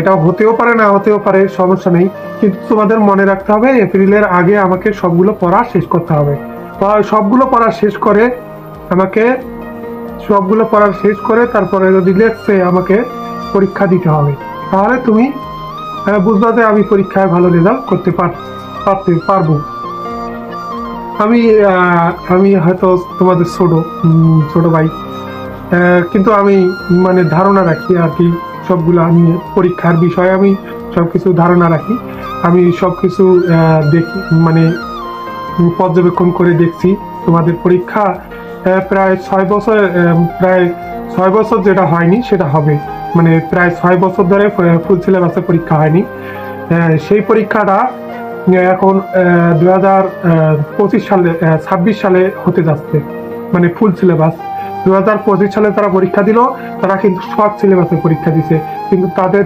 এটা হতেও পারে, না হতেও পারে, সমস্যা নেই। কিন্তু তোমাদের মনে রাখতে হবে এপ্রিলের আগে আমাকে সবগুলো পড়া শেষ করতে হবে। সবগুলো পড়া শেষ করে আমাকে সবগুলো পড়া শেষ করে তারপরে রিল্যাক্সে আমাকে পরীক্ষা দিতে হবে। তাহলে তুমি বুঝবা যে আমি পরীক্ষায় ভালো রেজাল্ট করতে পারবো। আমি আমি হয়তো তোমাদের ছোট ভাই, কিন্তু আমি মানে ধারণা রাখি আর কি। সবগুলো আমি পরীক্ষার বিষয়ে আমি সবকিছু ধারণা রাখি। আমি সবকিছু দেখি, মানে পর্যবেক্ষণ করে দেখছি। তোমাদের পরীক্ষা প্রায় 6 বছর, প্রায় 6 বছর যেটা হয়নি সেটা হবে। মানে প্রায় 6 বছর ধরে ফুল সিলেবাসে পরীক্ষা হয়নি। সেই পরীক্ষাটা এখন 2025 সালে, 26 সালে হতে যাচ্ছে। মানে ফুল সিলেবাস 2025 সালে তারা পরীক্ষা দিল, তারা কিন্তু শর্ট সিলেবাসে পরীক্ষা দিছে, কিন্তু তাদের